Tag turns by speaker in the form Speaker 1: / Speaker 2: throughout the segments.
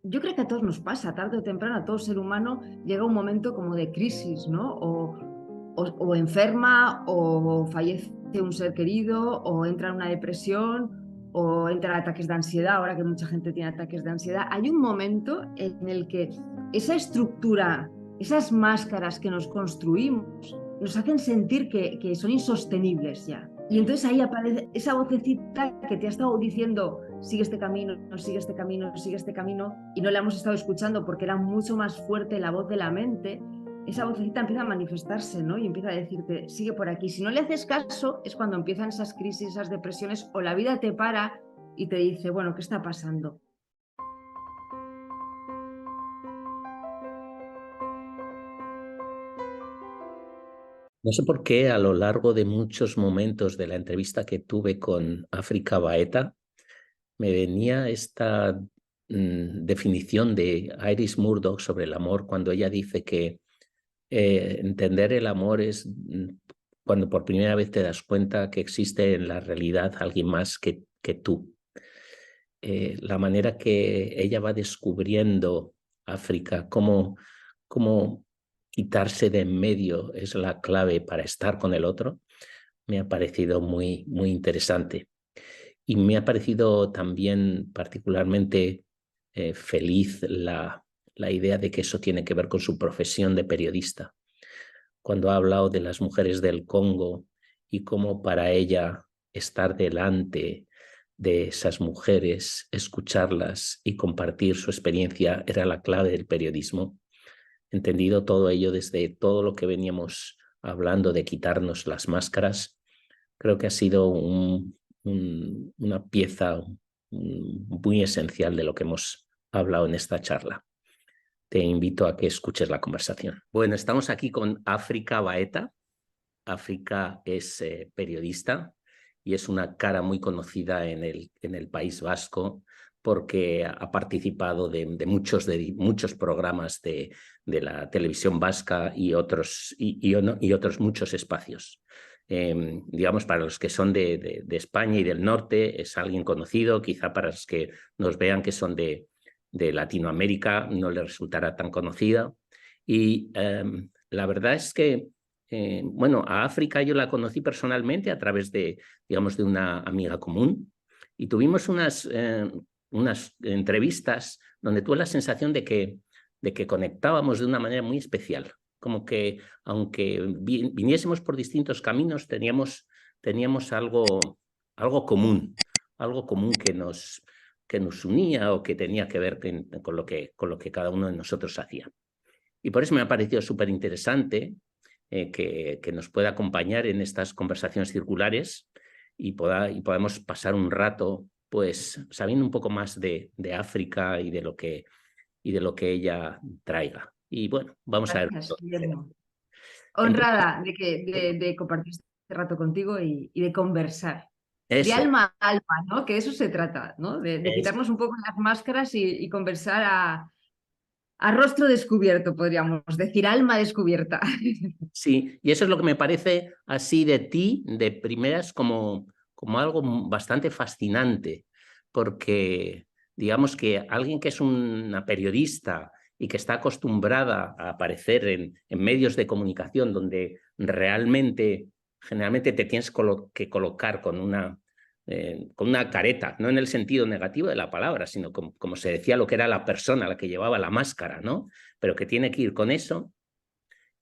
Speaker 1: yo creo que a todos nos pasa, tarde o temprano, a todo ser humano llega un momento como de crisis, ¿no? O enferma, o fallece un ser querido, o entra en una depresión, o entra en ataques de ansiedad, ahora que mucha gente tiene ataques de ansiedad. Hay un momento en el que esa estructura, esas máscaras que nos construimos, nos hacen sentir que son insostenibles ya. Y entonces ahí aparece esa vocecita que te ha estado diciendo, sigue este camino, sigue este camino, sigue este camino, y no la hemos estado escuchando porque era mucho más fuerte la voz de la mente. Esa vocecita empieza a manifestarse, ¿no? Y empieza a decirte, sigue por aquí. Si no le haces caso, es cuando empiezan esas crisis, esas depresiones, o la vida te para y te dice, bueno, ¿qué está pasando?
Speaker 2: No sé por qué a lo largo de muchos momentos de la entrevista que tuve con África Baeta, me venía esta definición de Iris Murdoch sobre el amor cuando ella dice que entender el amor es cuando por primera vez te das cuenta que existe en la realidad alguien más que tú. La manera que ella va descubriendo África, cómo quitarse de en medio es la clave para estar con el otro, me ha parecido muy, muy interesante. Y me ha parecido también particularmente feliz la idea de que eso tiene que ver con su profesión de periodista. Cuando ha hablado de las mujeres del Congo y cómo para ella estar delante de esas mujeres, escucharlas y compartir su experiencia era la clave del periodismo. Entendido todo ello desde todo lo que veníamos hablando de quitarnos las máscaras, creo que ha sido una pieza muy esencial de lo que hemos hablado en esta charla. Te invito a que escuches la conversación. Bueno, estamos aquí con África Baeta. África es periodista y es una cara muy conocida en el País Vasco porque ha participado de muchos programas de la televisión vasca y otros muchos espacios. Digamos, para los que son de España y del norte es alguien conocido, quizá para los que nos vean que son de Latinoamérica no les resultará tan conocida. Y la verdad es que bueno, a África yo la conocí personalmente a través digamos, de una amiga común y tuvimos unas entrevistas donde tuve la sensación de que conectábamos de una manera muy especial, como que aunque viniésemos por distintos caminos, teníamos algo común que nos unía o que tenía que ver con lo que cada uno de nosotros hacía. Y por eso me ha parecido súper interesante que nos pueda acompañar en estas conversaciones circulares y podamos pasar un rato pues sabiendo un poco más de África y de lo que ella traiga. Y bueno, vamos a ver.
Speaker 1: Gracias, Guillermo.
Speaker 2: Entonces,
Speaker 1: Honrada de compartir este rato contigo y de conversar. De
Speaker 2: eso
Speaker 1: alma a alma, ¿no? Que de eso se trata, ¿no? De
Speaker 2: es.
Speaker 1: quitarnos un poco las máscaras y conversar a rostro descubierto, podríamos decir, alma descubierta.
Speaker 2: Sí, y eso es lo que me parece así de ti, de primeras, como algo bastante fascinante, porque digamos que alguien que es una periodista y que está acostumbrada a aparecer en medios de comunicación donde generalmente te tienes que colocar con una careta, no en el sentido negativo de la palabra, sino como se decía lo que era la persona, la que llevaba la máscara, ¿no? Pero que tiene que ir con eso.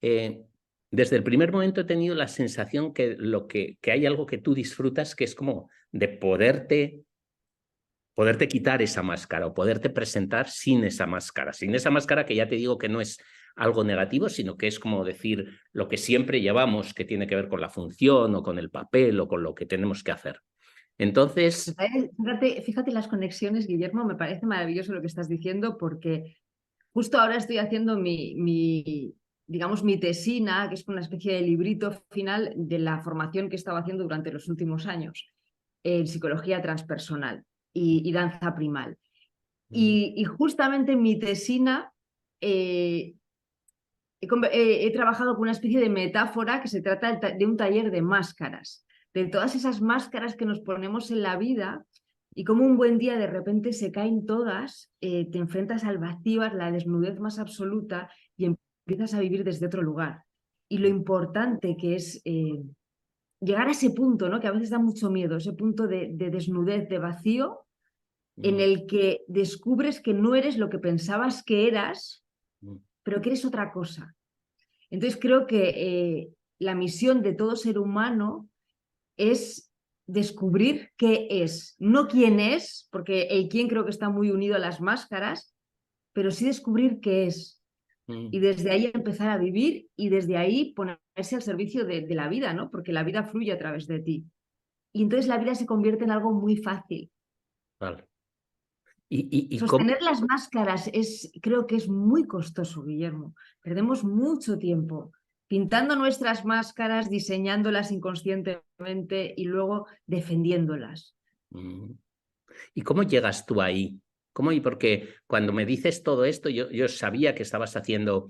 Speaker 2: eh, Desde el primer momento he tenido la sensación que hay algo que tú disfrutas, que es como de poderte quitar esa máscara o poderte presentar sin esa máscara que ya te digo que no es algo negativo, sino que es como decir lo que siempre llevamos, que tiene que ver con la función o con el papel o con lo que tenemos que hacer. Entonces,
Speaker 1: Fíjate las conexiones, Guillermo, me parece maravilloso lo que estás diciendo porque justo ahora estoy haciendo digamos, mi tesina, que es una especie de librito final de la formación que he estado haciendo durante los últimos años en psicología transpersonal y danza primal. Y justamente en mi tesina eh, he trabajado con una especie de metáfora que se trata de un taller de máscaras, de todas esas máscaras que nos ponemos en la vida Y como un buen día de repente se caen todas, te enfrentas al vacío, a la desnudez más absoluta y empiezas a vivir desde otro lugar. Y lo importante que es llegar a ese punto, ¿no? Que a veces da mucho miedo, ese punto de desnudez, de vacío, en el que descubres que no eres lo que pensabas que eras, pero que eres otra cosa. Entonces creo que la misión de todo ser humano es descubrir qué es, no quién es, porque el quién creo que está muy unido a las máscaras, pero sí descubrir qué es. Y desde ahí empezar a vivir y desde ahí ponerse al servicio de la vida, ¿no? Porque la vida fluye a través de ti. Y entonces la vida se convierte en algo muy fácil.
Speaker 2: Vale. ¿Y cómo?
Speaker 1: Sostener las máscaras creo que es muy costoso, Guillermo. Perdemos mucho tiempo pintando nuestras máscaras, diseñándolas inconscientemente y luego defendiéndolas.
Speaker 2: ¿Y cómo llegas tú ahí? ¿Cómo? Y porque cuando me dices todo esto, yo sabía que estabas haciendo,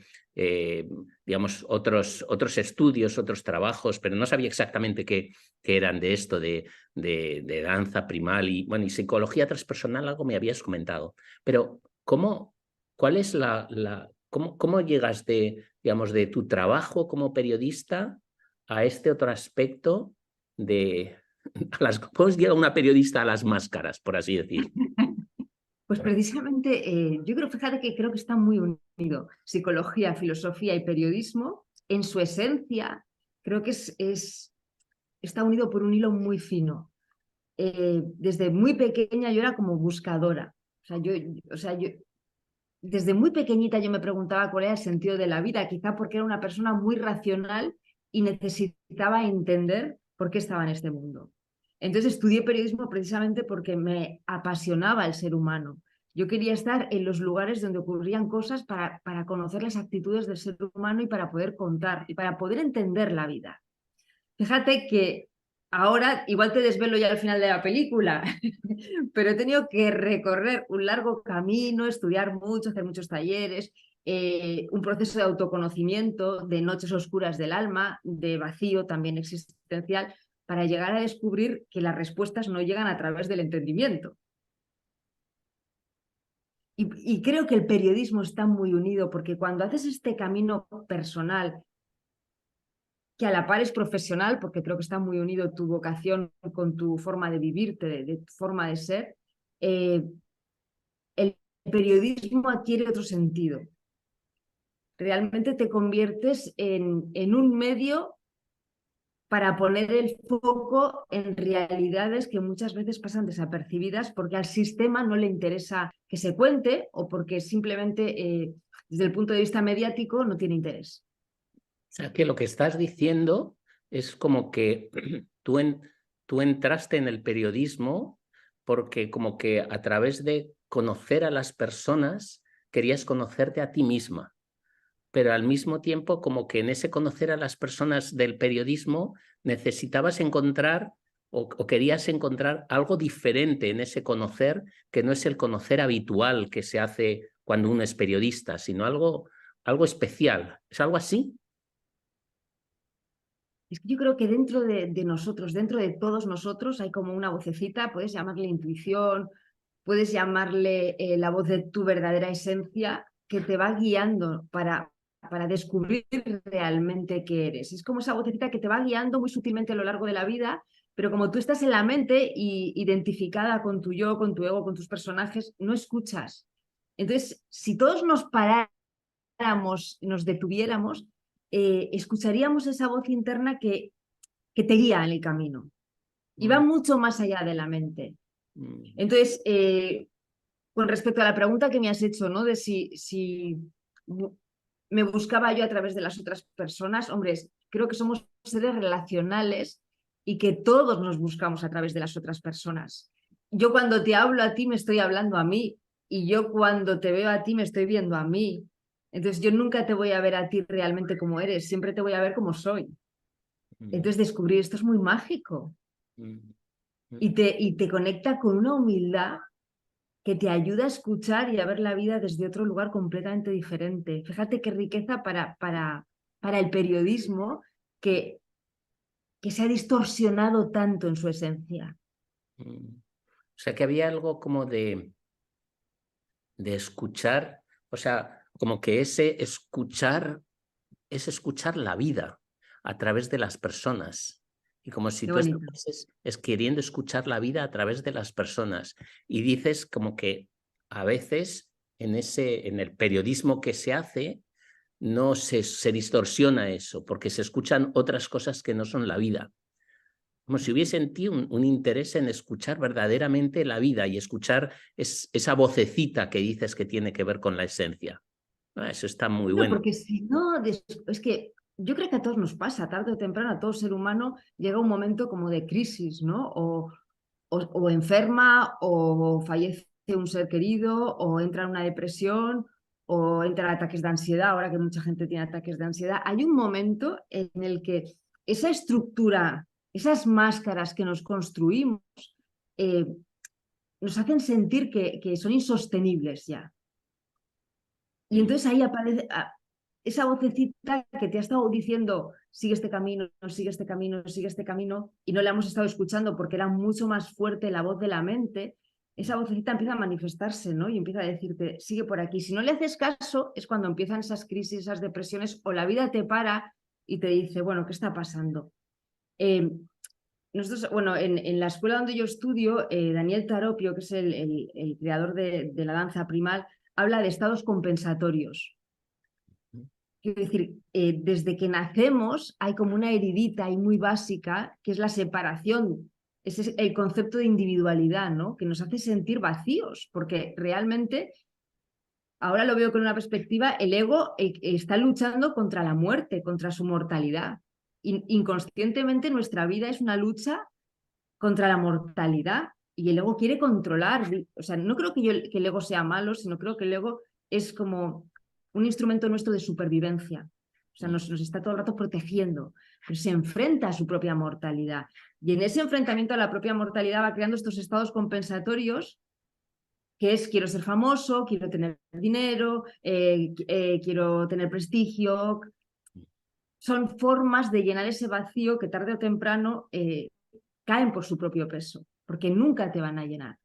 Speaker 2: digamos, otros estudios, otros trabajos, pero no sabía exactamente qué eran de esto, de danza primal y, bueno, y psicología transpersonal, algo me habías comentado. Pero, ¿cuál es cómo llegas digamos, de tu trabajo como periodista a este otro aspecto ¿cómo llega una periodista a las máscaras, por así decir?
Speaker 1: Pues precisamente, yo creo, fíjate que creo que está muy unido psicología, filosofía y periodismo. En su esencia, creo que está unido por un hilo muy fino. Desde muy pequeña yo era como buscadora. O sea, desde muy pequeñita yo me preguntaba cuál era el sentido de la vida, quizá porque era una persona muy racional y necesitaba entender por qué estaba en este mundo. Entonces estudié periodismo precisamente porque me apasionaba el ser humano. Yo quería estar en los lugares donde ocurrían cosas para conocer las actitudes del ser humano y para poder contar y para poder entender la vida. Fíjate que ahora, igual te desvelo ya al final de la película, pero he tenido que recorrer un largo camino, estudiar mucho, hacer muchos talleres, un proceso de autoconocimiento, de noches oscuras del alma, de vacío también existencial, para llegar a descubrir que las respuestas no llegan a través del entendimiento. Y creo que el periodismo está muy unido porque cuando haces este camino personal, que a la par es profesional, porque creo que está muy unido tu vocación con tu forma de vivirte, de tu forma de ser, el periodismo adquiere otro sentido. Realmente te conviertes en un medio para poner el foco en realidades que muchas veces pasan desapercibidas porque al sistema no le interesa que se cuente o porque simplemente desde el punto de vista mediático no tiene interés.
Speaker 2: O sea, que lo que estás diciendo es como que tú entraste en el periodismo porque como que a través de conocer a las personas querías conocerte a ti misma, pero al mismo tiempo como que en ese conocer a las personas del periodismo necesitabas encontrar o querías encontrar algo diferente en ese conocer que no es el conocer habitual que se hace cuando uno es periodista, sino algo especial. ¿Es algo así?
Speaker 1: Es que yo creo que dentro de nosotros, dentro de todos nosotros, hay como una vocecita, puedes llamarle intuición, puedes llamarle la voz de tu verdadera esencia, que te va guiando para descubrir realmente qué eres. Es como esa vocecita que te va guiando muy sutilmente a lo largo de la vida, pero como tú estás en la mente y identificada con tu yo, con tu ego, con tus personajes, no escuchas. Entonces, si todos nos paráramos, nos detuviéramos, escucharíamos esa voz interna que te guía en el camino y va
Speaker 2: Mm,
Speaker 1: mucho más allá de la mente.
Speaker 2: mm,
Speaker 1: Entonces, con respecto a la pregunta que me has hecho, ¿no? De si me buscaba yo a través de las otras personas, hombre, creo que somos seres relacionales y que todos nos buscamos a través de las otras personas. Yo cuando te hablo a ti me estoy hablando a mí y yo cuando te veo a ti me estoy viendo a mí. Entonces yo nunca te voy a ver a ti realmente como eres, siempre te voy a ver como soy.
Speaker 2: mm,
Speaker 1: Entonces descubrir esto es muy mágico
Speaker 2: mm, mm.
Speaker 1: y te conecta con una humildad que te ayuda a escuchar y a ver la vida desde otro lugar completamente diferente. Fíjate qué riqueza para el periodismo que se ha distorsionado tanto en su esencia.
Speaker 2: Mm. sea, que había algo como de escuchar, o sea, como que ese escuchar es escuchar la vida a través de las personas. Y como si
Speaker 1: Qué
Speaker 2: tú
Speaker 1: bonito.
Speaker 2: estuvieses es queriendo escuchar la vida a través de las personas. Y dices como que a veces en el periodismo que se hace no se distorsiona eso, porque se escuchan otras cosas que no son la vida. Como si hubiese en ti un interés en escuchar verdaderamente la vida y escuchar esa vocecita que dices que tiene que ver con la esencia. Ah, eso está muy
Speaker 1: Bueno,
Speaker 2: bueno.
Speaker 1: porque si no, es que yo creo que a todos nos pasa, tarde o temprano, a todo ser humano llega un momento como de crisis, ¿no? O enferma, o fallece un ser querido, o entra en una depresión, o entra en ataques de ansiedad, ahora que mucha gente tiene ataques de ansiedad. Hay un momento en el que esa estructura, esas máscaras que nos construimos, eh, nos hacen sentir que son insostenibles ya. Y
Speaker 2: Mm,
Speaker 1: entonces ahí aparece esa vocecita que te ha estado diciendo, sigue este camino, sigue este camino, sigue este camino, y no la hemos estado escuchando porque era mucho más fuerte la voz de la mente. Esa vocecita empieza a manifestarse, ¿no? Y empieza a decirte, sigue por aquí. Si no le haces caso, es cuando empiezan esas crisis, esas depresiones, o la vida te para y te dice, bueno, ¿qué está pasando? Nosotros, bueno, en la escuela donde yo estudio, Daniel Taropio, que es el creador de la danza primal, habla de estados compensatorios. Quiero decir, desde que nacemos hay como una heridita ahí muy básica, que es la separación. Ese es el concepto de individualidad, ¿no? Que nos hace sentir vacíos, porque realmente, ahora lo veo con una perspectiva, el ego está luchando contra la muerte, contra su mortalidad. Inconscientemente nuestra vida es una lucha contra la mortalidad y el ego quiere controlar. O sea, no creo que el ego sea malo, sino creo que el ego es como un instrumento nuestro de supervivencia. O sea,
Speaker 2: mm,
Speaker 1: nos está todo el rato protegiendo, pero se enfrenta a su propia mortalidad. Y en ese enfrentamiento a la propia mortalidad va creando estos estados compensatorios, que es quiero ser famoso, quiero tener dinero, quiero tener prestigio. Son formas de llenar ese vacío que tarde o temprano caen por su propio peso, porque nunca te van a llenar.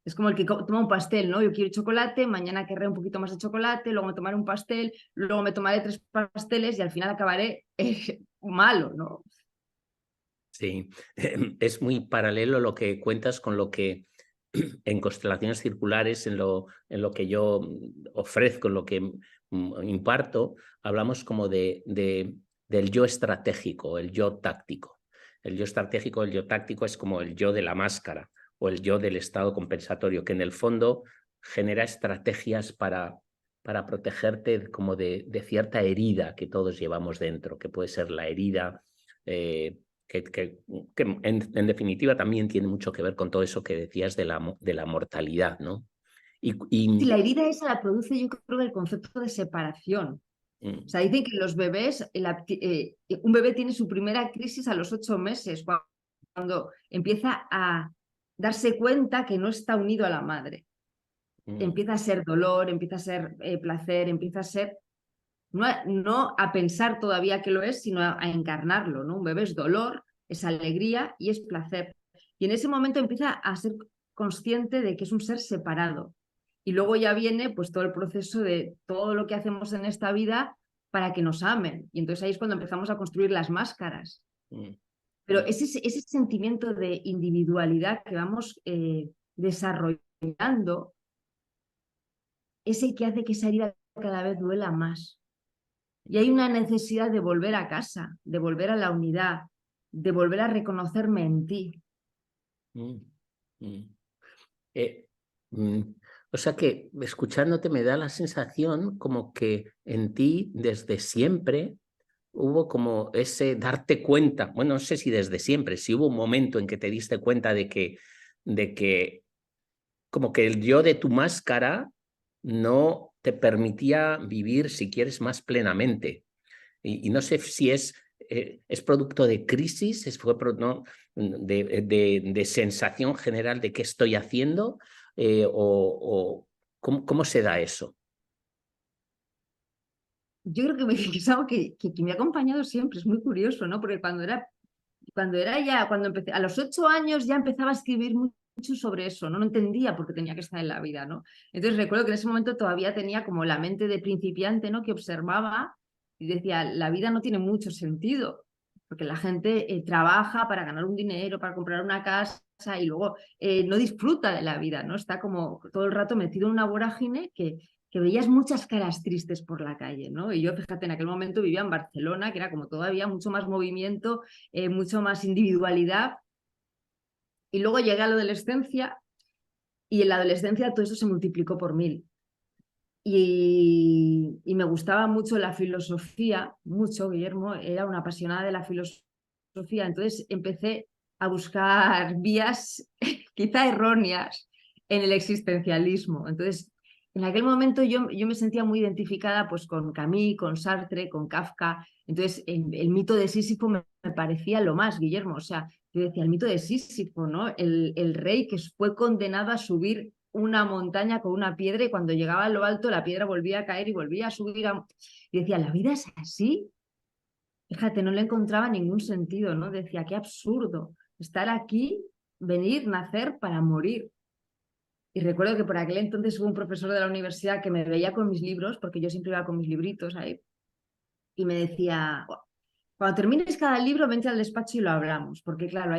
Speaker 1: Es como el que toma un pastel, ¿no? Yo quiero chocolate, mañana querré un poquito más de chocolate, luego me tomaré un pastel, luego me tomaré 3 pasteles y al final acabaré malo, ¿no?
Speaker 2: sí, es muy paralelo lo que cuentas con lo que en constelaciones circulares, en lo que yo ofrezco, en lo que imparto, hablamos como del yo estratégico, el yo táctico. El yo estratégico, el yo táctico es como el yo de la máscara o el yo del estado compensatorio, que en el fondo genera estrategias para protegerte como de cierta herida que todos llevamos dentro, que puede ser la herida que en definitiva también tiene mucho que ver con todo eso que decías de la mortalidad, ¿no? Y,
Speaker 1: Si
Speaker 2: y
Speaker 1: la herida esa la produce, yo creo que el concepto de separación. O sea, dicen que los bebés, un bebé tiene su primera crisis a los 8 meses, cuando empieza a darse cuenta que no está unido a la madre.
Speaker 2: mm,
Speaker 1: Empieza a ser dolor, empieza a ser placer, empieza a ser, no a pensar todavía que lo es, sino a encarnarlo, ¿no? Un bebé es dolor, es alegría y es placer. Y en ese momento empieza a ser consciente de que es un ser separado. Y luego ya viene pues todo el proceso de todo lo que hacemos en esta vida para que nos amen. Y entonces ahí es cuando empezamos a construir las máscaras.
Speaker 2: mm,
Speaker 1: Pero
Speaker 2: mm,
Speaker 1: ese sentimiento de individualidad que vamos desarrollando es el que hace que esa herida cada vez duela más. Y hay una necesidad de volver a casa, de volver a la unidad, de volver a reconocerme en ti.
Speaker 2: mm, mm. Eh, mm, o sea que escuchándote me da la sensación como que en ti desde siempre hubo como ese darte cuenta, bueno, no sé si desde siempre, si hubo un momento en que te diste cuenta de que como que el yo de tu máscara no te permitía vivir, si quieres, más plenamente. Y no sé si es producto de crisis, ¿no? de sensación general de qué estoy haciendo, o ¿cómo se da eso?
Speaker 1: Yo creo que es algo que me ha acompañado siempre, es muy curioso, ¿no? Porque cuando empecé, a los 8 años ya empezaba a escribir mucho sobre eso, ¿no? No entendía por qué tenía que estar en la vida, ¿no? Entonces recuerdo que en ese momento todavía tenía como la mente de principiante, ¿no? Que observaba y decía, la vida no tiene mucho sentido, porque la gente trabaja para ganar un dinero, para comprar una casa y luego no disfruta de la vida, ¿no? Está como todo el rato metido en una vorágine que veías muchas caras tristes por la calle, ¿no? Y yo, fíjate, en aquel momento vivía en Barcelona, que era como todavía mucho más movimiento, mucho más individualidad. Y luego llegué a la adolescencia y en la adolescencia todo eso se multiplicó por 1000. Y me gustaba mucho la filosofía, mucho, Guillermo, era una apasionada de la filosofía, entonces empecé a buscar vías quizá erróneas en el existencialismo. Entonces, en aquel momento yo me sentía muy identificada pues, con Camus, con Sartre, con Kafka. Entonces, el mito de Sísifo me parecía lo más, Guillermo. O sea, yo decía, el mito de Sísifo, ¿no? El rey que fue condenado a subir una montaña con una piedra y cuando llegaba a lo alto la piedra volvía a caer y volvía a subir. Y decía, ¿la vida es así? Fíjate, no le encontraba ningún sentido, ¿no? Decía, qué absurdo estar aquí, venir, nacer para morir. Y recuerdo que por aquel entonces hubo un profesor de la universidad que me veía con mis libros, porque yo siempre iba con mis libritos ahí, y me decía, cuando termines cada libro, vente al despacho y lo hablamos, porque claro,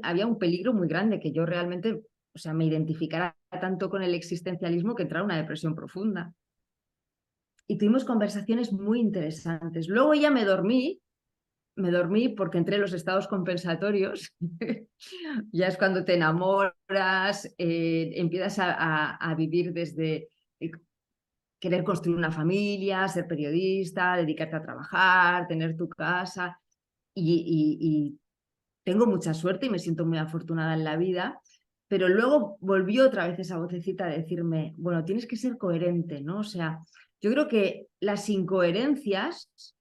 Speaker 1: había un peligro muy grande que yo realmente, o sea, me identificara tanto con el existencialismo que entrara una depresión profunda. Y tuvimos conversaciones muy interesantes. Luego ya me dormí porque entré en los estados compensatorios. Ya es cuando te enamoras, empiezas a vivir desde querer construir una familia, ser periodista, dedicarte a trabajar, tener tu casa. Y tengo mucha suerte y me siento muy afortunada en la vida. Pero luego volvió otra vez esa vocecita a decirme, bueno, tienes que ser coherente, ¿no? O sea, yo creo que las incoherencias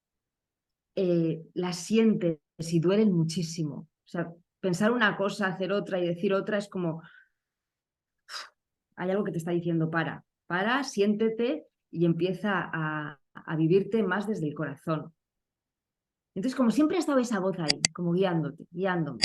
Speaker 1: las sientes y duelen muchísimo. O sea, pensar una cosa, hacer otra y decir otra es como, hay algo que te está diciendo, siéntete y empieza a vivirte más desde el corazón. Entonces, como siempre ha estado esa voz ahí, como guiándote, guiándome.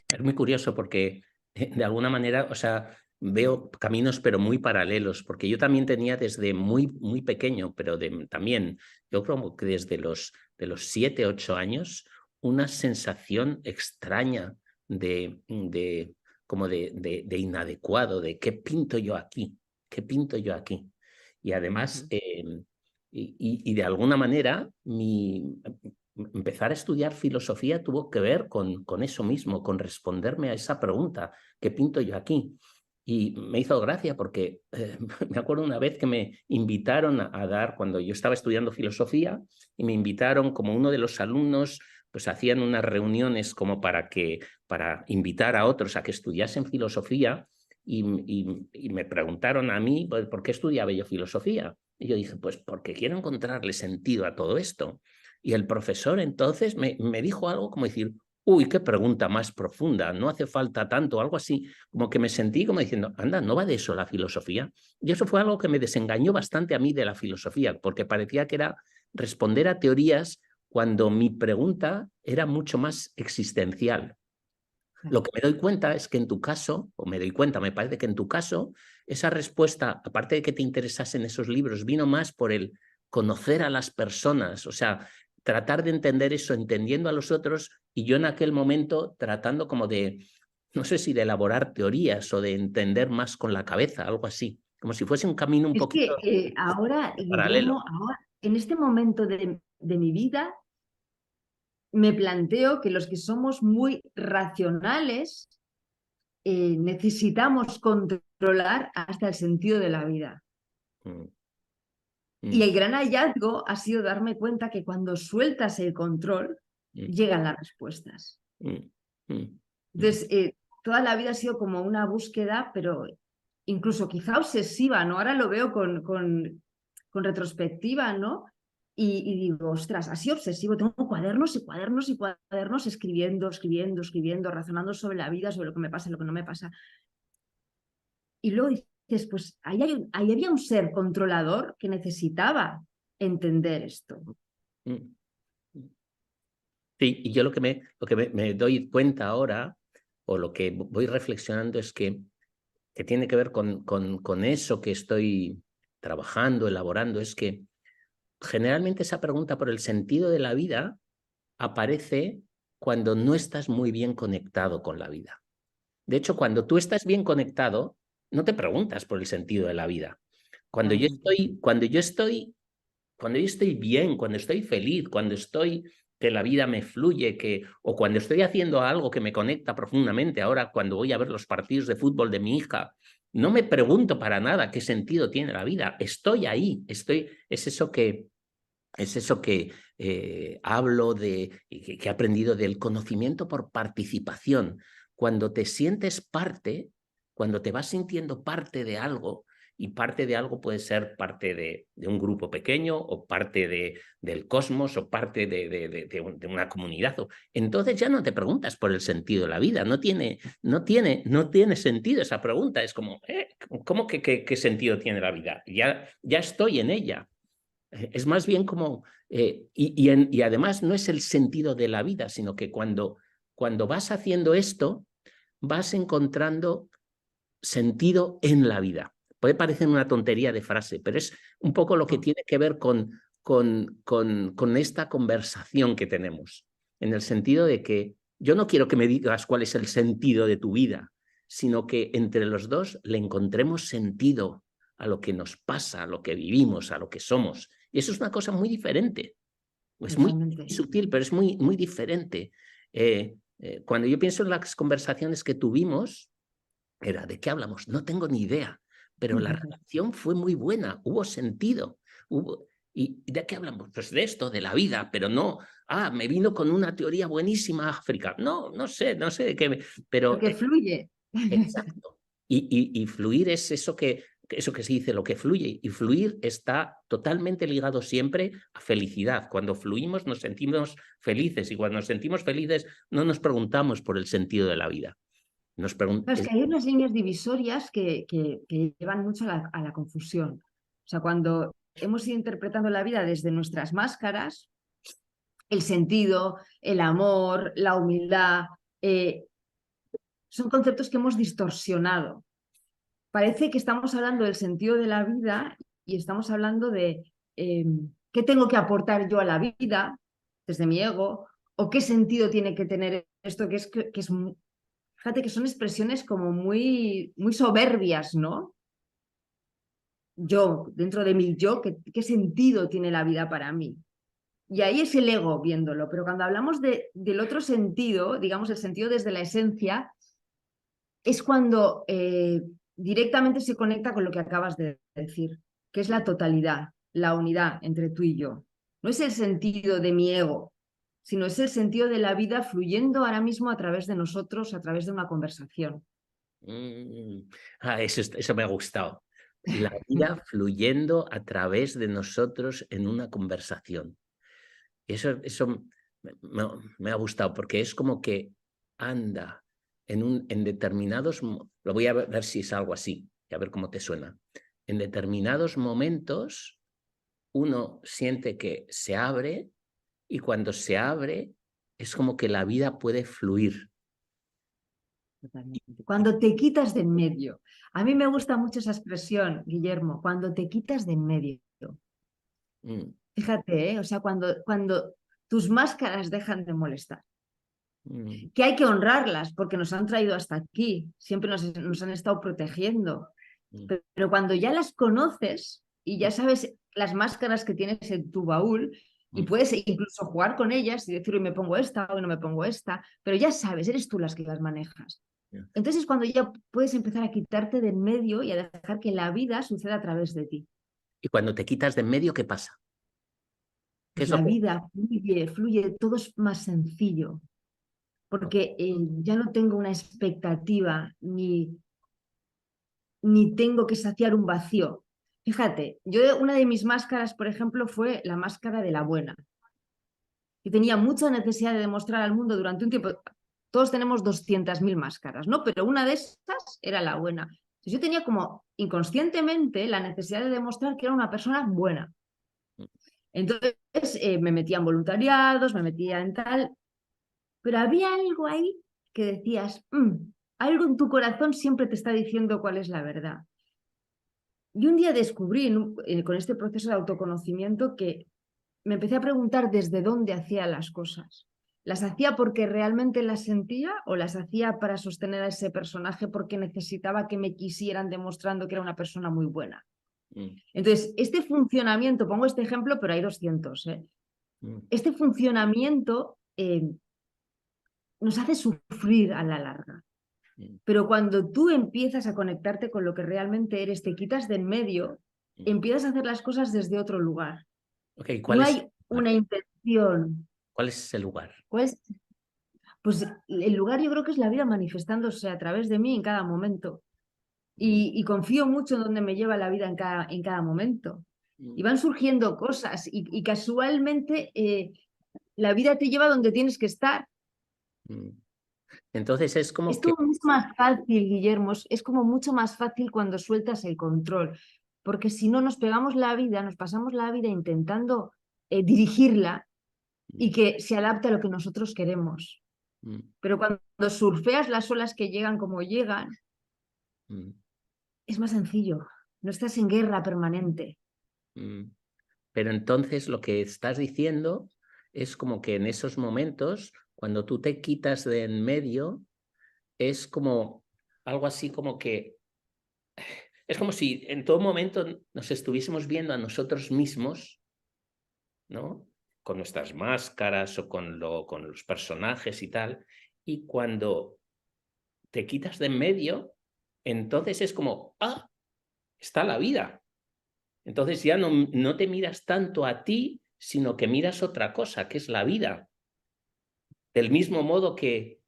Speaker 2: Es muy curioso porque de alguna manera, o sea, veo caminos pero muy paralelos, porque yo también tenía desde muy pequeño, pero también, yo creo que desde de los 7, 8 años, una sensación extraña como de inadecuado, de qué pinto yo aquí, qué pinto yo aquí. Y además, y de alguna manera, empezar a estudiar filosofía tuvo que ver con eso mismo, con responderme a esa pregunta, ¿qué pinto yo aquí? Y me hizo gracia porque me acuerdo una vez que me invitaron a dar, cuando yo estaba estudiando filosofía, y me invitaron como uno de los alumnos, pues hacían unas reuniones como para invitar a otros a que estudiasen filosofía, y me preguntaron a mí, pues, ¿por qué estudiaba yo filosofía? Y yo dije, pues porque quiero encontrarle sentido a todo esto. Y el profesor entonces me dijo algo como decir, uy, qué pregunta más profunda, no hace falta tanto, algo así, como que me sentí como diciendo, anda, no va de eso la filosofía. Y eso fue algo que me desengañó bastante a mí de la filosofía, porque parecía que era responder a teorías cuando mi pregunta era mucho más existencial. Lo que me doy cuenta es que en tu caso, o me doy cuenta, me parece que en tu caso, esa respuesta, aparte de que te interesasen esos libros, vino más por el conocer a las personas, o sea, tratar de entender eso, entendiendo a los otros, y yo en aquel momento tratando como de, no sé si de elaborar teorías o de entender más con la cabeza, algo así, como si fuese un camino un
Speaker 1: Es
Speaker 2: poquito
Speaker 1: que ahora,
Speaker 2: paralelo.
Speaker 1: Guillermo, ahora, en este momento de mi vida, me planteo que los que somos muy racionales necesitamos controlar hasta el sentido de la vida.
Speaker 2: Mm,
Speaker 1: Y
Speaker 2: mm,
Speaker 1: el gran hallazgo ha sido darme cuenta que cuando sueltas el control,
Speaker 2: mm,
Speaker 1: llegan las respuestas.
Speaker 2: mm, mm, mm,
Speaker 1: Entonces, toda la vida ha sido como una búsqueda, pero incluso quizá obsesiva, ¿no? Ahora lo veo con retrospectiva, ¿no? Y digo, ostras, así obsesivo, tengo cuadernos y cuadernos y cuadernos escribiendo, razonando sobre la vida, sobre lo que me pasa y lo que no me pasa. Y luego dices, pues ahí había un ser controlador que necesitaba entender esto.
Speaker 2: mm. Sí, y yo lo que me doy cuenta ahora o lo que voy reflexionando es que tiene que ver con eso que estoy trabajando, elaborando, es que generalmente esa pregunta por el sentido de la vida aparece cuando no estás muy bien conectado con la vida. De hecho, cuando tú estás bien conectado, no te preguntas por el sentido de la vida. Cuando yo estoy bien, cuando estoy feliz, cuando estoy que la vida me fluye, o cuando estoy haciendo algo que me conecta profundamente, ahora cuando voy a ver los partidos de fútbol de mi hija, no me pregunto para nada qué sentido tiene la vida. Estoy ahí, es eso que hablo que he aprendido del conocimiento por participación. Cuando te sientes parte, cuando te vas sintiendo parte de algo, y parte de algo puede ser parte de un grupo pequeño, o parte del cosmos, o parte de una comunidad. Entonces ya no te preguntas por el sentido de la vida, no tiene sentido esa pregunta. Es como, ¿cómo qué sentido tiene la vida? Ya estoy en ella. Es más bien como, y además no es el sentido de la vida, sino que cuando vas haciendo esto, vas encontrando sentido en la vida. Puede parecer una tontería de frase, pero es un poco lo que tiene que ver con esta conversación que tenemos, en el sentido de que yo no quiero que me digas cuál es el sentido de tu vida, sino que entre los dos le encontremos sentido a lo que nos pasa, a lo que vivimos, a lo que somos. Y eso es una cosa muy diferente. Es muy
Speaker 1: Totalmente.
Speaker 2: sutil, pero es muy diferente. Cuando yo pienso en las conversaciones que tuvimos, era, ¿de qué hablamos? No tengo ni idea, pero la relación fue muy buena, hubo sentido. ¿Y de qué hablamos? Pues de esto, de la vida, pero no, me vino con una teoría buenísima África. No sé de qué, pero
Speaker 1: Porque fluye.
Speaker 2: exacto. Y fluir es eso que se dice, lo que fluye. Y fluir está totalmente ligado siempre a felicidad. Cuando fluimos nos sentimos felices, y cuando nos sentimos felices no nos preguntamos por el sentido de la vida.
Speaker 1: Es que hay unas líneas divisorias que llevan mucho a la confusión. O sea, cuando hemos ido interpretando la vida desde nuestras máscaras, el sentido, el amor, la humildad, son conceptos que hemos distorsionado. Parece que estamos hablando del sentido de la vida y estamos hablando de qué tengo que aportar yo a la vida desde mi ego, o qué sentido tiene que tener esto, que es fíjate que son expresiones como muy soberbias, ¿no? Yo, dentro de mi yo, ¿qué sentido tiene la vida para mí? Y ahí es el ego viéndolo, pero cuando hablamos del otro sentido, digamos el sentido desde la esencia, es cuando directamente se conecta con lo que acabas de decir, que es la totalidad, la unidad entre tú y yo. No es el sentido de mi ego, sino es el sentido de la vida fluyendo ahora mismo a través de nosotros, a través de una conversación.
Speaker 2: Eso me ha gustado. La vida fluyendo a través de nosotros en una conversación. Eso me ha gustado, porque es como que anda en determinados, lo voy a ver si es algo así, y a ver cómo te suena. En determinados momentos uno siente que se abre, y cuando se abre es como que la vida puede fluir.
Speaker 1: Totalmente. Cuando te quitas de en medio. A mí me gusta mucho esa expresión, Guillermo, cuando te quitas de en medio.
Speaker 2: Mm,
Speaker 1: Fíjate, ¿eh? O sea, cuando tus máscaras dejan de molestar.
Speaker 2: mm,
Speaker 1: Que hay que honrarlas porque nos han traído hasta aquí, siempre nos han estado protegiendo.
Speaker 2: mm,
Speaker 1: Pero cuando ya las conoces y ya sabes las máscaras que tienes en tu baúl, y
Speaker 2: mm.
Speaker 1: puedes incluso jugar con ellas y decir, hoy me pongo esta, hoy no me pongo esta, pero ya sabes, eres tú las que las manejas. Entonces es cuando ya puedes empezar a quitarte de en medio y a dejar que la vida suceda a través de ti.
Speaker 2: Y cuando te quitas de en medio, ¿qué pasa? ¿Qué
Speaker 1: Pues
Speaker 2: es lo
Speaker 1: la
Speaker 2: que...
Speaker 1: vida fluye, todo es más sencillo, porque ya no tengo una expectativa ni tengo que saciar un vacío. Fíjate, una de mis máscaras, por ejemplo, fue la máscara de la buena. Y tenía mucha necesidad de demostrar al mundo durante un tiempo. Todos tenemos 200.000 máscaras, ¿no? Pero una de esas era la buena. Entonces yo tenía como inconscientemente la necesidad de demostrar que era una persona buena. Entonces me metía en voluntariados, me metía en tal, pero había algo ahí que decías, algo en tu corazón siempre te está diciendo cuál es la verdad. Y un día descubrí con este proceso de autoconocimiento que me empecé a preguntar desde dónde hacía las cosas. ¿Las hacía porque realmente las sentía o las hacía para sostener a ese personaje porque necesitaba que me quisieran demostrando que era una persona muy buena? Entonces, este funcionamiento, pongo este ejemplo, pero hay 200, este funcionamiento nos hace sufrir a la larga. Pero cuando tú empiezas a conectarte con lo que realmente eres, te quitas de en medio, empiezas a hacer las cosas desde otro lugar.
Speaker 2: Okay,
Speaker 1: no hay una intención.
Speaker 2: ¿Cuál es ese lugar?
Speaker 1: Pues el lugar yo creo que es la vida manifestándose a través de mí en cada momento. Y confío mucho en donde me lleva la vida en cada momento. Y van surgiendo cosas y casualmente la vida te lleva donde tienes que estar.
Speaker 2: Entonces es como
Speaker 1: Es
Speaker 2: que...
Speaker 1: como mucho más fácil, Guillermo, es como mucho más fácil cuando sueltas el control, porque si no nos pegamos la vida, nos pasamos la vida intentando dirigirla y que se adapte a lo que nosotros queremos. Pero cuando surfeas las olas que llegan como llegan, es más sencillo, no estás en guerra permanente.
Speaker 2: Pero entonces lo que estás diciendo es como que en esos momentos, cuando tú te quitas de en medio, es como algo así como que es como si en todo momento nos estuviésemos viendo a nosotros mismos, ¿no? Con nuestras máscaras o con los personajes y tal, y cuando te quitas de en medio, entonces es como, está la vida. Entonces ya no te miras tanto a ti, sino que miras otra cosa, que es la vida. Del mismo modo que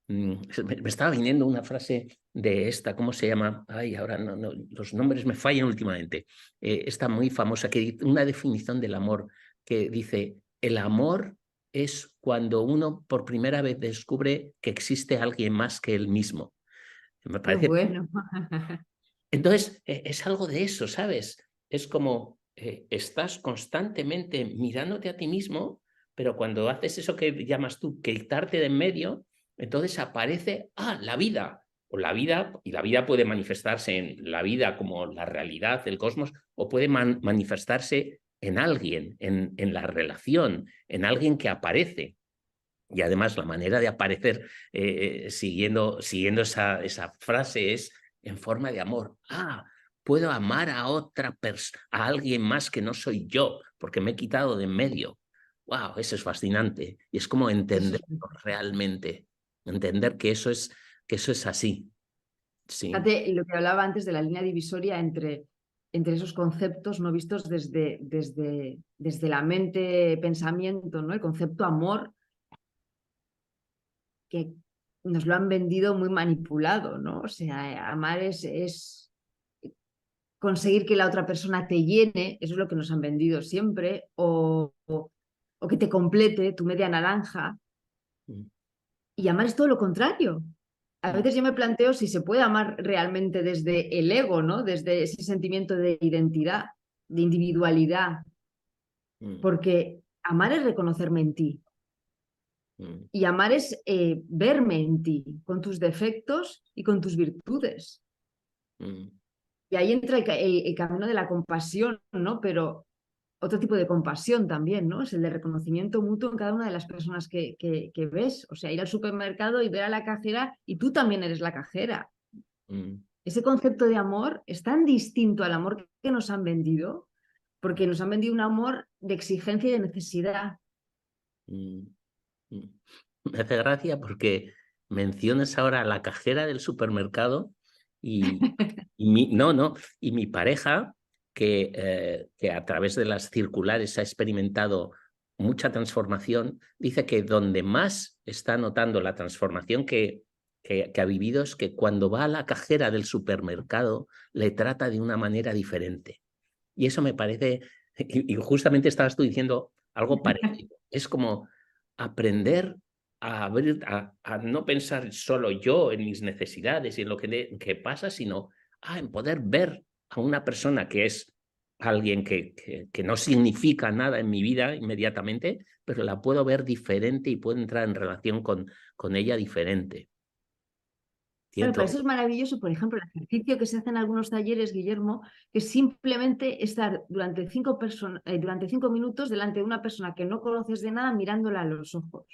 Speaker 2: me estaba viniendo una frase de esta, ¿cómo se llama? Ay, ahora no, los nombres me fallan últimamente. Esta muy famosa, una definición del amor que dice, el amor es cuando uno por primera vez descubre que existe alguien más que él mismo. Me
Speaker 1: Qué
Speaker 2: parece...
Speaker 1: bueno.
Speaker 2: Entonces, es algo de eso, ¿sabes? Es como estás constantemente mirándote a ti mismo, pero cuando haces eso que llamas tú, quitarte de en medio, entonces aparece, la vida. O la vida, y la vida puede manifestarse en la vida como la realidad del cosmos, o puede manifestarse en alguien, en la relación, en alguien que aparece. Y además la manera de aparecer siguiendo esa frase es en forma de amor. Puedo amar a a alguien más que no soy yo, porque me he quitado de en medio. Wow, eso es fascinante. Y es como entenderlo realmente, entender que eso es así. Sí.
Speaker 1: Fíjate lo que hablaba antes de la línea divisoria entre esos conceptos no vistos desde la mente, pensamiento, ¿no? El concepto amor, que nos lo han vendido muy manipulado, ¿no? O sea, amar es conseguir que la otra persona te llene, eso es lo que nos han vendido siempre, o que te complete tu media naranja. Y amar es todo lo contrario. A veces yo me planteo si se puede amar realmente desde el ego, ¿no? Desde ese sentimiento de identidad, de individualidad, porque amar es reconocerme en ti. Y amar es verme en ti, con tus defectos y con tus virtudes. Y ahí entra el camino de la compasión, ¿no? Pero otro tipo de compasión también, ¿no? Es el de reconocimiento mutuo en cada una de las personas que ves. O sea, ir al supermercado y ver a la cajera y tú también eres la cajera. Ese concepto de amor es tan distinto al amor que nos han vendido, porque nos han vendido un amor de exigencia y de necesidad.
Speaker 2: Me hace gracia porque mencionas ahora a la cajera del supermercado y mi pareja, que a través de las circulares ha experimentado mucha transformación, dice que donde más está notando la transformación que ha vivido es que cuando va a la cajera del supermercado le trata de una manera diferente. Y eso me parece, y justamente estabas tú diciendo algo parecido, es como aprender a no pensar solo yo en mis necesidades y en lo que pasa, sino en poder ver a una persona que es alguien que no significa nada en mi vida inmediatamente, pero la puedo ver diferente y puedo entrar en relación con ella diferente.
Speaker 1: Claro, para
Speaker 2: ¿Cierto?
Speaker 1: eso es maravilloso, por ejemplo, el ejercicio que se hace en algunos talleres, Guillermo, que es simplemente estar durante 5 minutos delante de una persona que no conoces de nada mirándola a los ojos.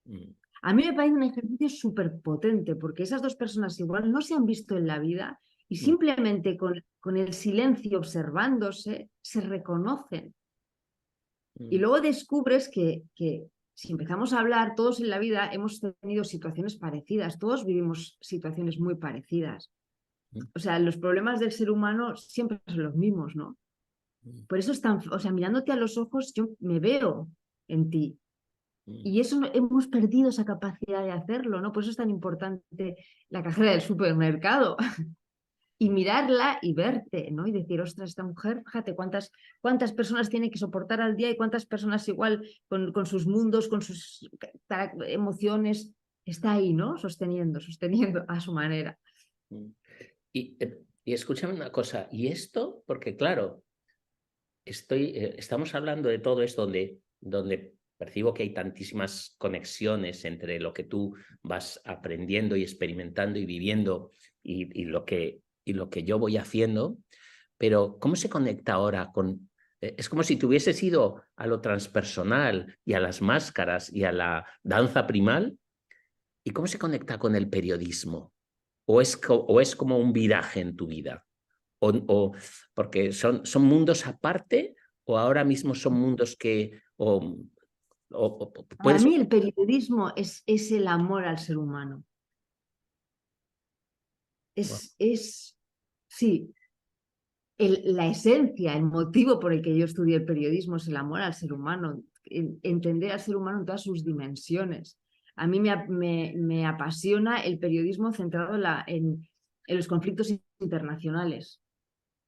Speaker 2: Mm.
Speaker 1: A mí me parece un ejercicio súper potente porque esas dos personas igual no se han visto en la vida y
Speaker 2: Mm.
Speaker 1: simplemente con el silencio observándose se reconocen. Y
Speaker 2: Mm.
Speaker 1: luego descubres que si empezamos a hablar, todos en la vida hemos tenido situaciones parecidas, todos vivimos situaciones muy parecidas.
Speaker 2: Mm.
Speaker 1: O sea, los problemas del ser humano siempre son los mismos, ¿no?
Speaker 2: Mm.
Speaker 1: Por eso es tan, o sea, mirándote a los ojos, yo me veo en ti.
Speaker 2: Mm.
Speaker 1: Y eso hemos perdido esa capacidad de hacerlo, ¿no? Por eso es tan importante la cajera del supermercado y mirarla y verte, ¿no? Y decir, ostras, esta mujer, fíjate cuántas personas tiene que soportar al día y cuántas personas igual con sus mundos, con sus emociones, está ahí, ¿no? Sosteniendo a su manera.
Speaker 2: Mm. Y escúchame una cosa, y esto, porque claro, estamos hablando de todo esto donde percibo que hay tantísimas conexiones entre lo que tú vas aprendiendo y experimentando y viviendo y lo que yo voy haciendo, pero ¿cómo se conecta ahora con... Es como si te hubieses ido a lo transpersonal y a las máscaras y a la danza primal, ¿y cómo se conecta con el periodismo? O es como un viraje en tu vida? O porque son mundos aparte o ahora mismo son mundos que
Speaker 1: Para
Speaker 2: puedes...
Speaker 1: mí el periodismo es el amor al ser humano.
Speaker 2: Wow.
Speaker 1: Sí, la esencia, el motivo por el que yo estudié el periodismo es el amor al ser humano, entender al ser humano en todas sus dimensiones. A mí me apasiona el periodismo centrado en los conflictos internacionales.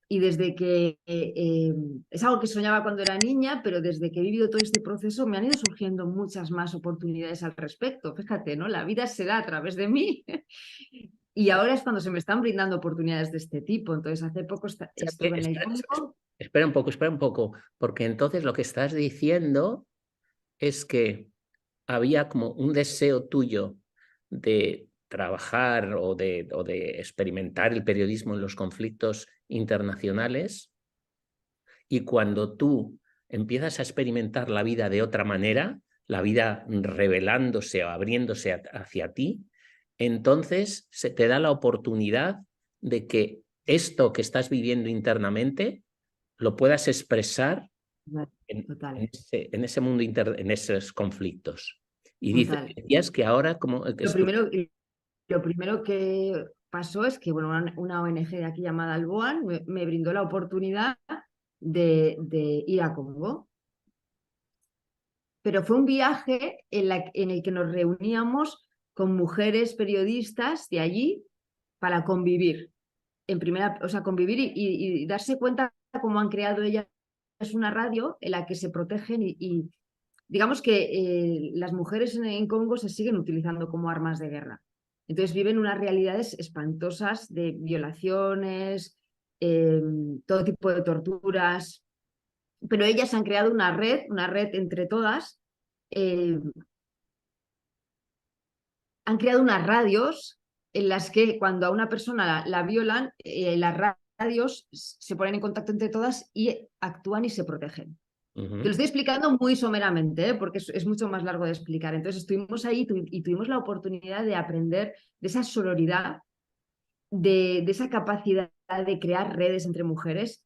Speaker 1: Y desde que es algo que soñaba cuando era niña, pero desde que he vivido todo este proceso me han ido surgiendo muchas más oportunidades al respecto. Fíjate, ¿no? La vida se da a través de mí y ahora es cuando se me están brindando oportunidades de este tipo. Entonces, hace poco estuve en el Congo.
Speaker 2: Espera un poco, porque entonces lo que estás diciendo es que había como un deseo tuyo de trabajar o de experimentar el periodismo en los conflictos internacionales, y cuando tú empiezas a experimentar la vida de otra manera, la vida revelándose o abriéndose hacia ti, entonces se te da la oportunidad de que esto que estás viviendo internamente lo puedas expresar
Speaker 1: Total,
Speaker 2: en ese mundo, en esos conflictos. Y
Speaker 1: total.
Speaker 2: decías que ahora como
Speaker 1: Lo primero, lo primero que pasó es que bueno, una ONG de aquí llamada Alboan me brindó la oportunidad de ir a Congo. Pero fue un viaje en el que nos reuníamos con mujeres periodistas de allí para convivir, o sea, convivir y darse cuenta cómo han creado ellas una radio en la que se protegen y digamos que las mujeres en Congo se siguen utilizando como armas de guerra. Entonces viven unas realidades espantosas de violaciones, todo tipo de torturas, pero ellas han creado una red entre todas, eh, han creado unas radios en las que cuando a una persona la violan, las radios se ponen en contacto entre todas y actúan y se protegen. Te lo estoy explicando muy someramente, porque es mucho más largo de explicar. Entonces estuvimos ahí y tuvimos la oportunidad de aprender de esa sororidad, de esa capacidad de crear redes entre mujeres.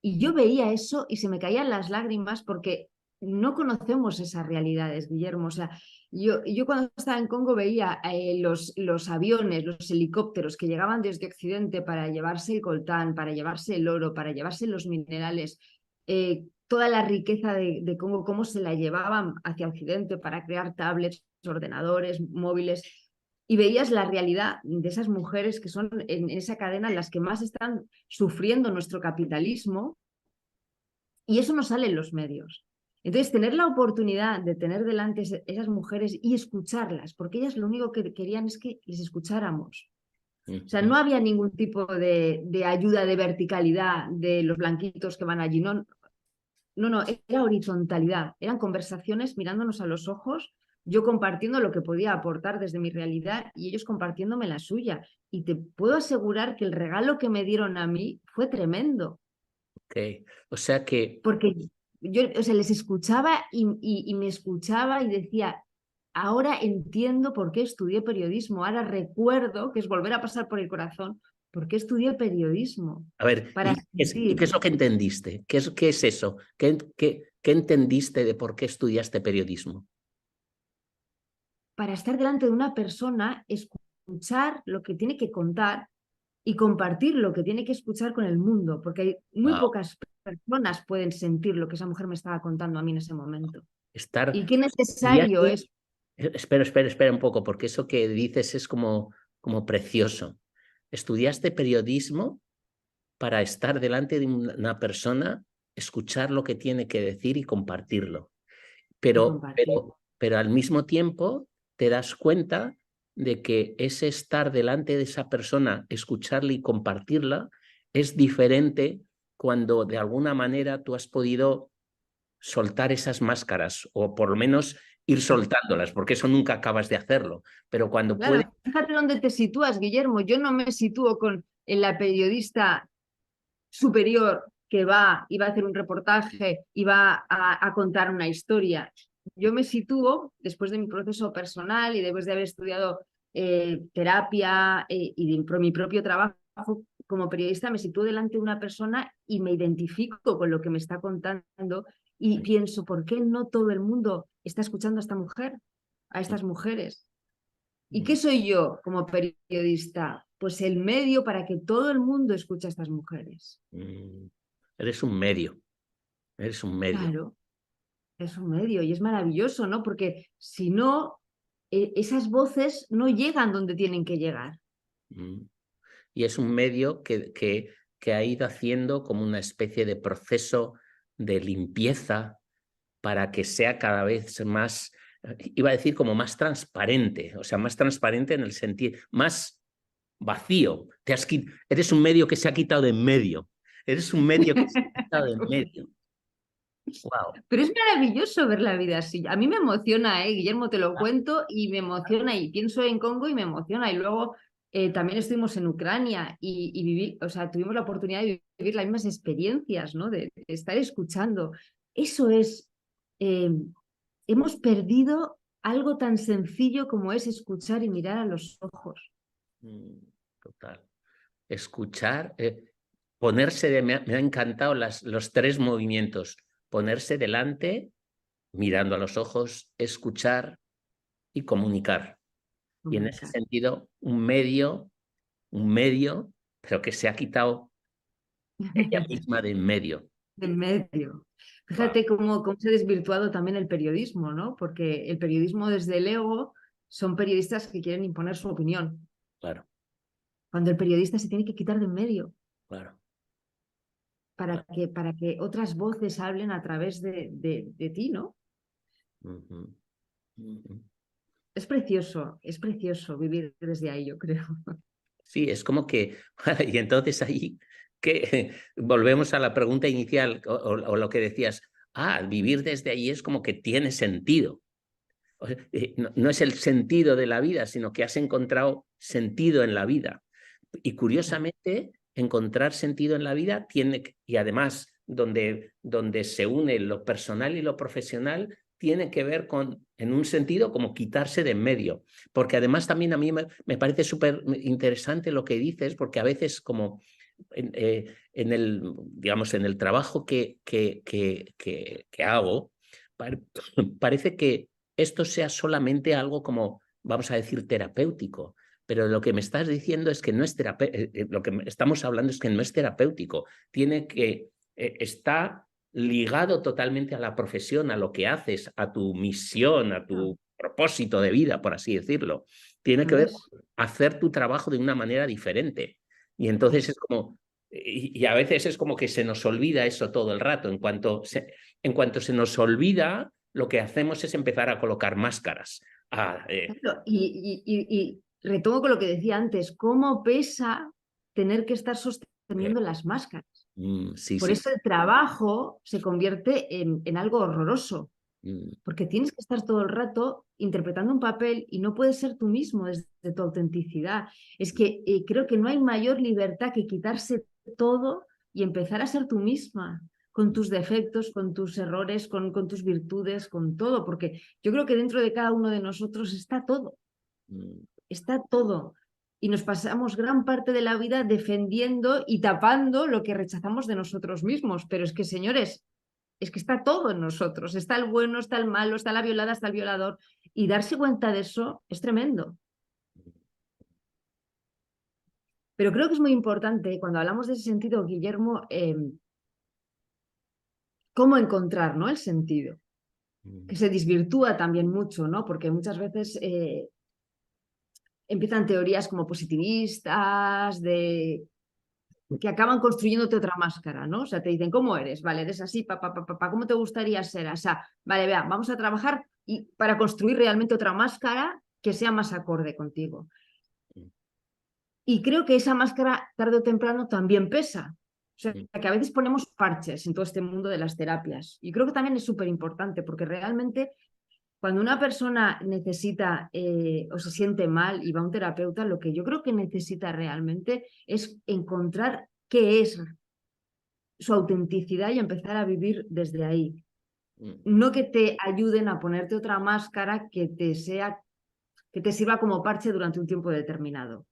Speaker 1: Y yo veía eso y se me caían las lágrimas porque no conocemos esas realidades, Guillermo. O sea, yo cuando estaba en Congo veía los aviones, los helicópteros que llegaban desde Occidente para llevarse el coltán, para llevarse el oro, para llevarse los minerales, toda la riqueza de Congo, cómo se la llevaban hacia Occidente para crear tablets, ordenadores, móviles. Y veías la realidad de esas mujeres que son en esa cadena las que más están sufriendo nuestro capitalismo, y eso no sale en los medios. Entonces, tener la oportunidad de tener delante esas mujeres y escucharlas, porque ellas lo único que querían es que les escucháramos. O sea, no había ningún tipo de ayuda de verticalidad de los blanquitos que van allí. No, no, no, era horizontalidad. Eran conversaciones mirándonos a los ojos, yo compartiendo lo que podía aportar desde mi realidad y ellos compartiéndome la suya. Y te puedo asegurar que el regalo que me dieron a mí fue tremendo.
Speaker 2: Ok, o sea que,
Speaker 1: Porque yo, o sea, les escuchaba y me escuchaba y decía, ahora entiendo por qué estudié periodismo, ahora recuerdo, que es volver a pasar por el corazón, por qué estudié periodismo,
Speaker 2: a ver,
Speaker 1: para
Speaker 2: y qué
Speaker 1: sentir,
Speaker 2: es lo que entendiste? ¿Qué es eso? ¿Qué entendiste de por qué estudiaste periodismo?
Speaker 1: para estar delante de una persona, escuchar lo que tiene que contar y compartir lo que tiene que escuchar con el mundo, porque hay muy
Speaker 2: Wow,
Speaker 1: pocas personas pueden sentir lo que esa mujer me estaba contando a mí en ese momento.
Speaker 2: estar,
Speaker 1: Y qué necesario
Speaker 2: estudiaste,
Speaker 1: es.
Speaker 2: espera un poco, porque eso que dices es como precioso. Estudiaste periodismo para estar delante de una persona, escuchar lo que tiene que decir y compartirlo.
Speaker 1: Y
Speaker 2: Pero,
Speaker 1: compartir.
Speaker 2: pero, pero al mismo tiempo te das cuenta de que ese estar delante de esa persona, escucharla y compartirla, es diferente cuando de alguna manera tú has podido soltar esas máscaras o por lo menos ir soltándolas, porque eso nunca acabas de hacerlo. Pero cuando
Speaker 1: Claro,
Speaker 2: puedes...
Speaker 1: fíjate dónde te sitúas, Guillermo. Yo no me sitúo en la periodista superior que va a hacer un reportaje y va a contar una historia. Yo me sitúo, después de mi proceso personal y después de haber estudiado terapia y de mi propio trabajo como periodista, me sitúo delante de una persona y me identifico con lo que me está contando y pienso, ¿por qué no todo el mundo está escuchando a esta mujer, a estas mujeres? ¿Y qué soy yo como periodista? Pues el medio para que todo el mundo escuche a estas mujeres.
Speaker 2: Eres un medio, eres un medio.
Speaker 1: Claro, es un medio y es maravilloso, ¿no? Porque si no, esas voces no llegan donde tienen que llegar.
Speaker 2: Y es un medio que ha ido haciendo como una especie de proceso de limpieza para que sea cada vez más, iba a decir como más transparente, o sea, más transparente en el sentido, más vacío. Eres un medio que se ha quitado de en medio. Eres un medio que se ha quitado de en medio. Wow.
Speaker 1: Pero es maravilloso ver la vida así. A mí me emociona, Guillermo, te lo cuento y me emociona y pienso en Congo y me emociona. Y luego también estuvimos en Ucrania y viví, o sea, tuvimos la oportunidad de vivir las mismas experiencias, ¿no? De estar escuchando. Eso es, eh, hemos perdido algo tan sencillo como es escuchar y mirar a los ojos.
Speaker 2: Total. Escuchar, ponerse de, me ha encantado los tres movimientos. Ponerse delante, mirando a los ojos, escuchar y comunicar. Y en ese
Speaker 1: Comunicar.
Speaker 2: sentido, un medio, pero que se ha quitado ella misma de en medio.
Speaker 1: Del medio.
Speaker 2: Wow,
Speaker 1: Fíjate cómo se ha desvirtuado también el periodismo, ¿no? Porque el periodismo desde el ego son periodistas que quieren imponer su opinión,
Speaker 2: claro,
Speaker 1: cuando el periodista se tiene que quitar de en medio
Speaker 2: claro,
Speaker 1: para
Speaker 2: claro.
Speaker 1: para que otras voces hablen a través de ti, ¿no?
Speaker 2: Ujú, ujú.
Speaker 1: Es precioso vivir desde ahí, yo creo.
Speaker 2: Sí, es como que, y entonces ahí que volvemos a la pregunta inicial o lo que decías, vivir desde ahí es como que tiene sentido. O sea, no es el sentido de la vida, sino que has encontrado sentido en la vida. Y curiosamente, encontrar sentido en la vida y además donde se une lo personal y lo profesional, tiene que ver con, en un sentido, como quitarse de en medio. Porque además también a mí me parece súper interesante lo que dices, porque a veces como en digamos, en el trabajo que hago, parece que esto sea solamente algo como, vamos a decir, terapéutico. Pero lo que me estás diciendo es que no es terapéutico, lo que estamos hablando es que no es terapéutico. Está ligado totalmente a la profesión, a lo que haces, a tu misión, a tu propósito de vida, por así decirlo. Tiene que ver
Speaker 1: ¿Ves?
Speaker 2: con hacer tu trabajo de una manera diferente. Y entonces es como, y a veces es como que se nos olvida eso todo el rato. En cuanto se nos olvida, lo que hacemos es empezar a colocar máscaras.
Speaker 1: Claro, y retomo con lo que decía antes, cómo pesa tener que estar sosteniendo las máscaras.
Speaker 2: Sí,
Speaker 1: Por
Speaker 2: sí.
Speaker 1: eso el trabajo se convierte en algo horroroso, porque tienes que estar todo el rato interpretando un papel y no puedes ser tú mismo desde tu autenticidad. Es que creo que no hay mayor libertad que quitarse todo y empezar a ser tú misma, con tus defectos, con tus errores, con tus virtudes, con todo, porque yo creo que dentro de cada uno de nosotros está todo. Y nos pasamos gran parte de la vida defendiendo y tapando lo que rechazamos de nosotros mismos. Pero es que, señores, es que está todo en nosotros. Está el bueno, está el malo, está la violada, está el violador. Y darse cuenta de eso es tremendo. Pero creo que es muy importante, cuando hablamos de ese sentido, Guillermo, cómo encontrar, ¿no?, el sentido, que se desvirtúa también mucho, ¿no? Porque muchas veces empiezan teorías como positivistas, que acaban construyéndote otra máscara, ¿no? O sea, te dicen, ¿cómo eres? Vale, eres así, ¿cómo te gustaría ser? O sea, vale, vea, vamos a trabajar para construir realmente otra máscara que sea más acorde contigo. Y creo que esa máscara, tarde o temprano, también pesa. O sea, que a veces ponemos parches en todo este mundo de las terapias. Y creo que también es súper importante, porque realmente cuando una persona necesita o se siente mal y va a un terapeuta, lo que yo creo que necesita realmente es encontrar qué es su autenticidad y empezar a vivir desde ahí. No que te ayuden a ponerte otra máscara que te sirva como parche durante un tiempo determinado.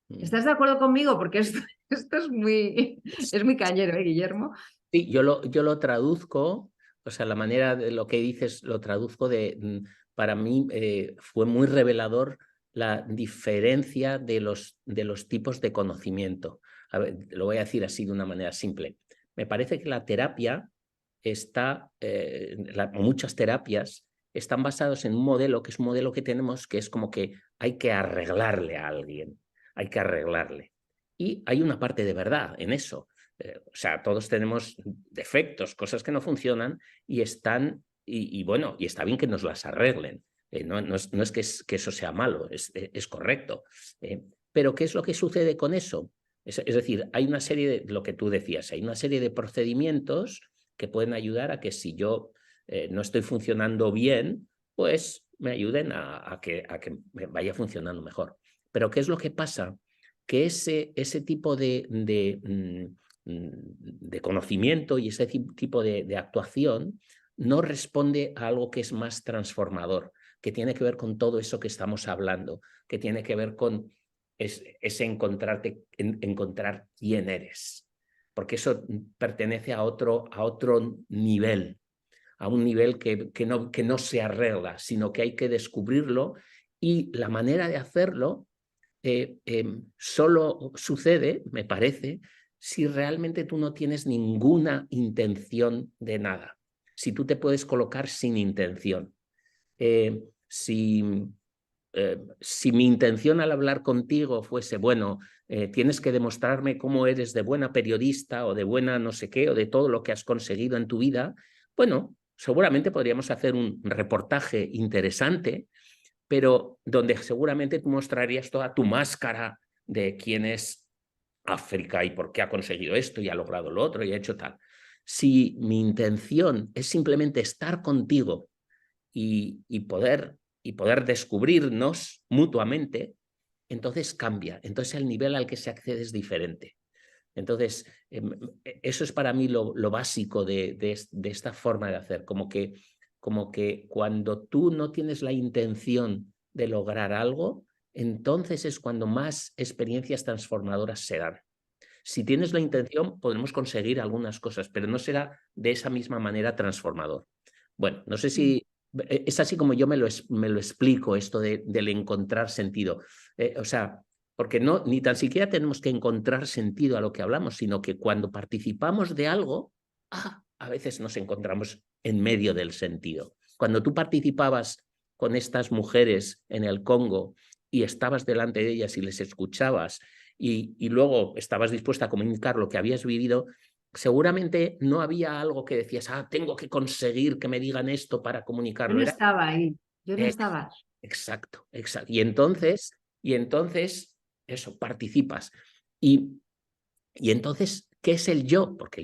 Speaker 1: ¿Estás de acuerdo conmigo? Porque esto es muy cañero, ¿eh, Guillermo?
Speaker 2: Sí, yo lo traduzco, o sea, la manera de lo que dices lo traduzco para mí fue muy revelador la diferencia de los tipos de conocimiento. A ver, lo voy a decir así de una manera simple. Me parece que la terapia muchas terapias están basadas en un modelo que es un modelo que tenemos, que es como que hay que arreglarle a alguien, hay que arreglarle. Y hay una parte de verdad en eso. O sea, todos tenemos defectos, cosas que no funcionan y bueno, y está bien que nos las arreglen. No es que eso sea malo, es correcto. Pero ¿qué es lo que sucede con eso? Es decir, hay una serie de, lo que tú decías, hay una serie de procedimientos que pueden ayudar a que si yo no estoy funcionando bien, pues me ayuden a que me vaya funcionando mejor. Pero ¿qué es lo que pasa? Que ese tipo de conocimiento y ese tipo de actuación no responde a algo que es más transformador, que tiene que ver con todo eso que estamos hablando, que tiene que ver con ese encontrar quién eres, porque eso pertenece a otro nivel, a un nivel que no se arregla, sino que hay que descubrirlo, y la manera de hacerlo solo sucede, me parece, si realmente tú no tienes ninguna intención de nada, si tú te puedes colocar sin intención. Si mi intención al hablar contigo fuese, bueno, tienes que demostrarme cómo eres de buena periodista o de buena no sé qué, o de todo lo que has conseguido en tu vida, bueno, seguramente podríamos hacer un reportaje interesante, pero donde seguramente tú mostrarías toda tu máscara de quién es África y por qué ha conseguido esto y ha logrado lo otro y ha hecho tal. Si mi intención es simplemente estar contigo y poder descubrirnos mutuamente, entonces cambia. Entonces el nivel al que se accede es diferente. Entonces, eso es para mí lo básico de esta forma de hacer, como que cuando tú no tienes la intención de lograr algo, entonces es cuando más experiencias transformadoras se dan. Si tienes la intención, podremos conseguir algunas cosas, pero no será de esa misma manera transformador. Bueno, no sé si es así como yo me lo explico, esto del encontrar sentido. O sea, porque ni tan siquiera tenemos que encontrar sentido a lo que hablamos, sino que cuando participamos de algo, a veces nos encontramos en medio del sentido. Cuando tú participabas con estas mujeres en el Congo y estabas delante de ellas y les escuchabas y luego estabas dispuesta a comunicar lo que habías vivido, seguramente no había algo que decías, tengo que conseguir que me digan esto para
Speaker 1: Yo
Speaker 2: comunicarlo.
Speaker 1: no estaba ahí, yo no estaba.
Speaker 2: Exacto, exacto. Y entonces Y entonces, eso, participas. Y entonces, ¿qué es el yo? Porque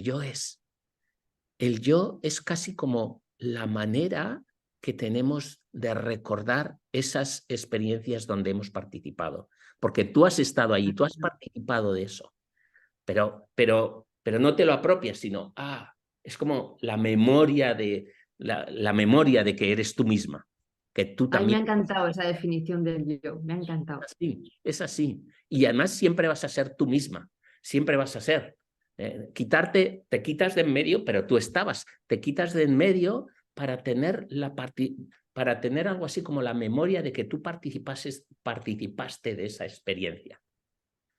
Speaker 2: el yo es casi como la manera que tenemos de recordar esas experiencias donde hemos participado. Porque tú has estado ahí, tú has participado de eso, pero no te lo apropias, sino, es como la memoria la memoria de que eres tú misma, que tú
Speaker 1: A mí me
Speaker 2: también.
Speaker 1: ha encantado esa definición del yo, me ha encantado.
Speaker 2: Es así. Y además siempre vas a ser tú misma, siempre vas a ser. Te quitas de en medio, pero tú estabas, te quitas de en medio para tener, para tener algo así como la memoria de que tú participaste de esa experiencia.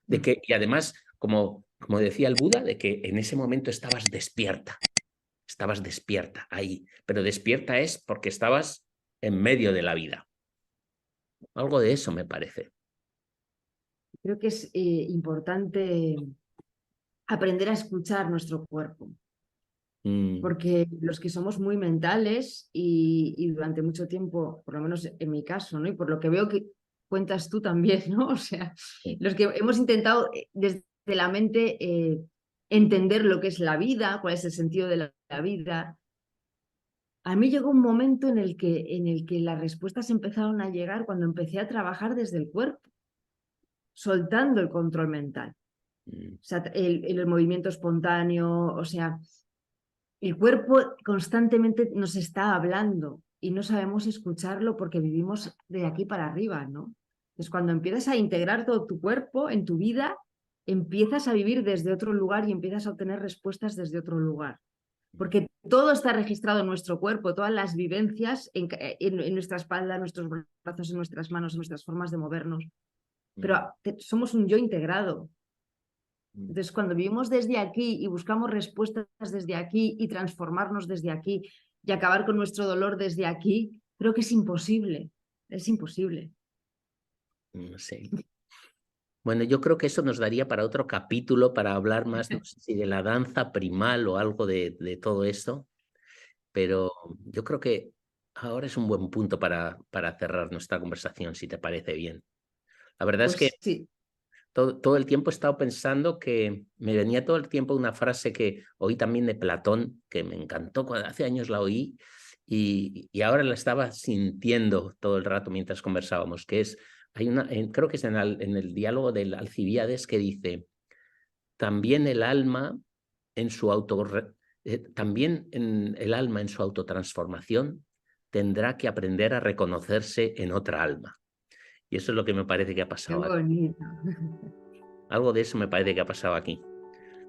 Speaker 2: Y además, como decía el Buda, de que en ese momento estabas despierta ahí, pero despierta es porque estabas en medio de la vida. Algo de eso me parece.
Speaker 1: Creo que es importante aprender a escuchar nuestro cuerpo, porque los que somos muy mentales y durante mucho tiempo, por lo menos en mi caso, ¿no? Y por lo que veo que cuentas tú también, ¿no? O sea, los que hemos intentado desde la mente entender lo que es la vida, cuál es el sentido de la vida. A mí llegó un momento en el que las respuestas empezaron a llegar cuando empecé a trabajar desde el cuerpo, soltando el control mental. O sea, el movimiento espontáneo, o sea, el cuerpo constantemente nos está hablando y no sabemos escucharlo porque vivimos de aquí para arriba, ¿no? Entonces, cuando empiezas a integrar todo tu cuerpo en tu vida, empiezas a vivir desde otro lugar y empiezas a obtener respuestas desde otro lugar. Porque todo está registrado en nuestro cuerpo, todas las vivencias en nuestra espalda, en nuestros brazos, en nuestras manos, en nuestras formas de movernos. Pero somos un yo integrado. Entonces, cuando vivimos desde aquí y buscamos respuestas desde aquí y transformarnos desde aquí y acabar con nuestro dolor desde aquí, creo que es imposible. Es imposible.
Speaker 2: No sé. Bueno, yo creo que eso nos daría para otro capítulo, para hablar más, no sé si de la danza primal o algo de todo esto, pero yo creo que ahora es un buen punto para cerrar nuestra conversación, si te parece bien. La verdad es que
Speaker 1: Pues sí.
Speaker 2: todo el tiempo he estado pensando que me venía todo el tiempo una frase que oí también de Platón, que me encantó, cuando hace años la oí, y ahora la estaba sintiendo todo el rato mientras conversábamos, que es, creo que es en el diálogo del Alcibíades, que dice, también el alma en su en su autotransformación tendrá que aprender a reconocerse en otra alma. Y eso es lo que me parece que ha
Speaker 1: Qué
Speaker 2: pasado aquí.
Speaker 1: bonito.
Speaker 2: Algo de eso me parece que ha pasado aquí.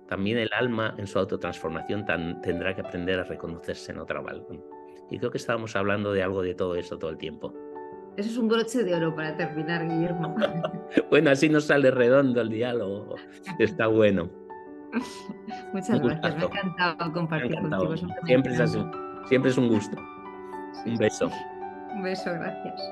Speaker 2: También el alma en su autotransformación tendrá que aprender a reconocerse en otra alma. Y creo que estábamos hablando de algo de todo eso todo el tiempo.
Speaker 1: Eso es un broche de oro para terminar, Guillermo.
Speaker 2: Bueno, así nos sale redondo el diálogo. Está bueno.
Speaker 1: Muchas
Speaker 2: Un
Speaker 1: gracias. Me ha
Speaker 2: gustazo.
Speaker 1: encantado
Speaker 2: Me ha
Speaker 1: compartir contigo.
Speaker 2: encantado.
Speaker 1: Es un tema
Speaker 2: Siempre es así.
Speaker 1: interesante.
Speaker 2: Siempre es un gusto.
Speaker 1: Sí,
Speaker 2: Un
Speaker 1: sí.
Speaker 2: beso.
Speaker 1: Un beso, gracias.